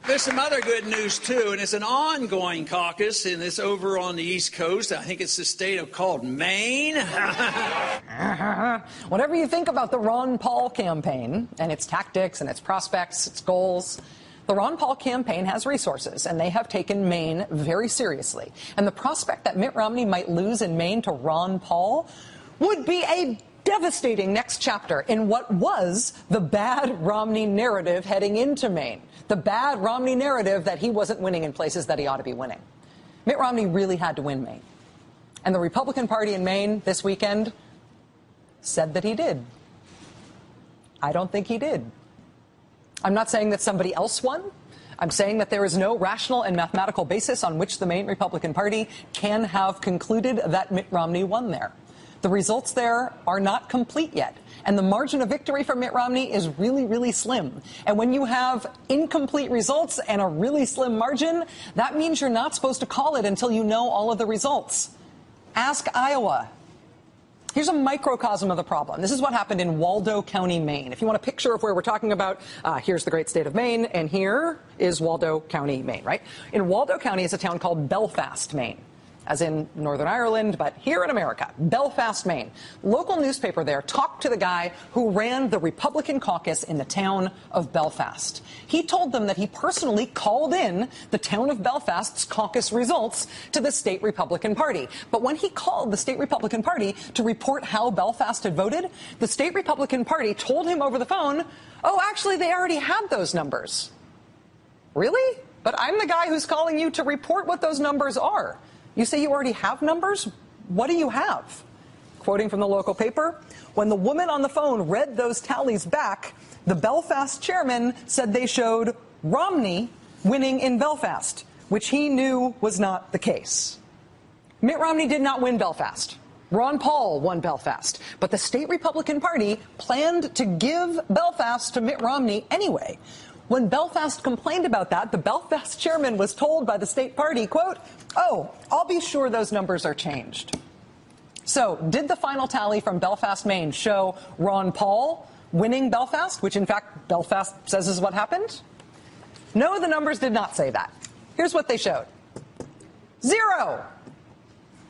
There's some other good news, too, and it's an ongoing caucus, and it's over on the East Coast. I think it's the state called Maine. Whatever you think about the Ron Paul campaign and its tactics and its prospects, its goals, the Ron Paul campaign has resources, and they have taken Maine very seriously. And the prospect that Mitt Romney might lose in Maine to Ron Paul would be a devastating next chapter in what was the bad Romney narrative heading into Maine. The bad Romney narrative that he wasn't winning in places that he ought to be winning. Mitt Romney really had to win Maine. And the Republican Party in Maine this weekend said that he did. I don't think he did. I'm not saying that somebody else won. I'm saying that there is no rational and mathematical basis on which the Maine Republican Party can have concluded that Mitt Romney won there. The results there are not complete yet. And the margin of victory for Mitt Romney is really, really slim. And when you have incomplete results and a really slim margin, that means you're not supposed to call it until you know all of the results. Ask Iowa. Here's a microcosm of the problem. This is what happened in Waldo County, Maine. If you want a picture of where we're talking about, here's the great state of Maine, and here is Waldo County, Maine, right? In Waldo County is a town called Belfast, Maine, as in Northern Ireland, but here in America, Belfast, Maine. Local newspaper there talked to the guy who ran the Republican caucus in the town of Belfast. He told them that he personally called in the town of Belfast's caucus results to the state Republican Party. But when he called the state Republican Party to report how Belfast had voted, the state Republican Party told him over the phone, oh, actually, they already had those numbers. Really? But I'm the guy who's calling you to report what those numbers are. You say you already have numbers? What do you have? Quoting from the local paper, when the woman on the phone read those tallies back, the Belfast chairman said they showed Romney winning in Belfast, which he knew was not the case. Mitt Romney did not win Belfast. Ron Paul won Belfast. But the state Republican Party planned to give Belfast to Mitt Romney anyway. When Belfast complained about that, the Belfast chairman was told by the state party, quote, oh, I'll be sure those numbers are changed. So did the final tally from Belfast, Maine show Ron Paul winning Belfast, which in fact Belfast says is what happened? No, the numbers did not say that. Here's what they showed. 0.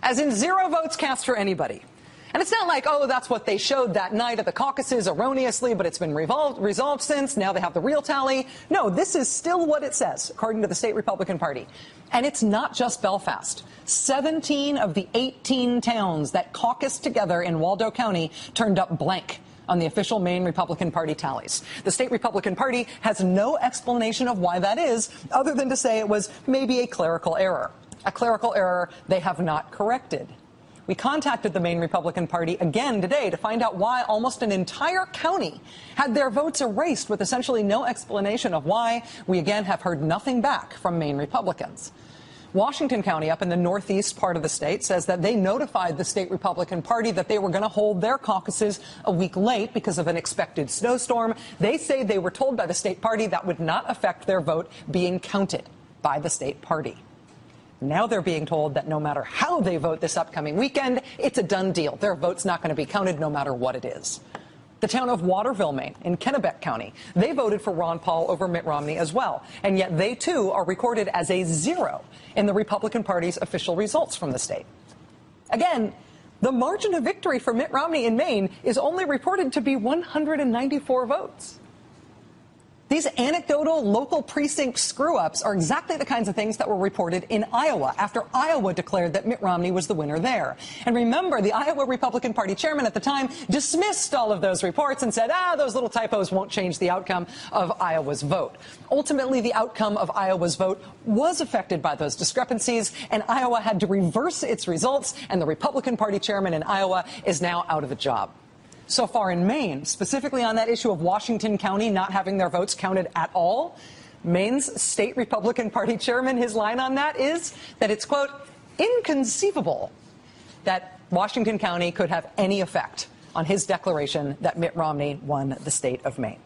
As in 0 votes cast for anybody. And it's not like, oh, that's what they showed that night at the caucuses erroneously, but it's been resolved since. Now they have the real tally. No, this is still what it says, according to the state Republican Party. And it's not just Belfast. 17 of the 18 towns that caucused together in Waldo County turned up blank on the official Maine Republican Party tallies. The state Republican Party has no explanation of why that is, other than to say it was maybe a clerical error. A clerical error they have not corrected. We contacted the Maine Republican Party again today to find out why almost an entire county had their votes erased with essentially no explanation of why. We again have heard nothing back from Maine Republicans. Washington County, up in the northeast part of the state, says that they notified the state Republican Party that they were going to hold their caucuses a week late because of an expected snowstorm. They say they were told by the state party that would not affect their vote being counted by the state party. Now they're being told that no matter how they vote this upcoming weekend, it's a done deal. Their vote's not going to be counted no matter what it is. The town of Waterville, Maine, in Kennebec County, they voted for Ron Paul over Mitt Romney as well. And yet they, too, are recorded as a 0 in the Republican Party's official results from the state. Again, the margin of victory for Mitt Romney in Maine is only reported to be 194 votes. These anecdotal local precinct screw-ups are exactly the kinds of things that were reported in Iowa after Iowa declared that Mitt Romney was the winner there. And remember, the Iowa Republican Party chairman at the time dismissed all of those reports and said, those little typos won't change the outcome of Iowa's vote. Ultimately, the outcome of Iowa's vote was affected by those discrepancies, and Iowa had to reverse its results, and the Republican Party chairman in Iowa is now out of a job. So far in Maine, specifically on that issue of Washington County not having their votes counted at all, Maine's state Republican Party chairman, his line on that is that it's, quote, inconceivable that Washington County could have any effect on his declaration that Mitt Romney won the state of Maine.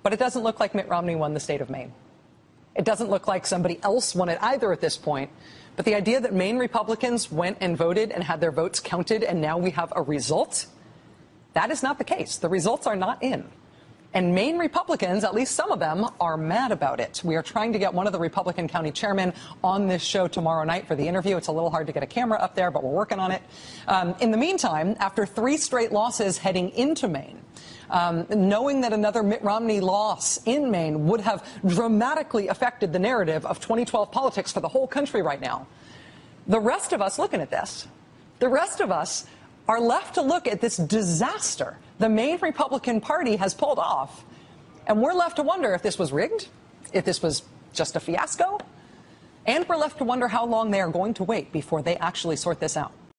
But it doesn't look like Mitt Romney won the state of Maine. It doesn't look like somebody else won it either at this point. But the idea that Maine Republicans went and voted and had their votes counted and now we have a result, that is not the case. The results are not in. And Maine Republicans, at least some of them, are mad about it. We are trying to get one of the Republican county chairmen on this show tomorrow night for the interview. It's a little hard to get a camera up there, but we're working on it. In the meantime, after 3 straight losses heading into Maine, knowing that another Mitt Romney loss in Maine would have dramatically affected the narrative of 2012 politics for the whole country right now, the rest of us looking at this, the rest of us are left to look at this disaster the Maine Republican Party has pulled off, and we're left to wonder if this was rigged, if this was just a fiasco, and we're left to wonder how long they are going to wait before they actually sort this out.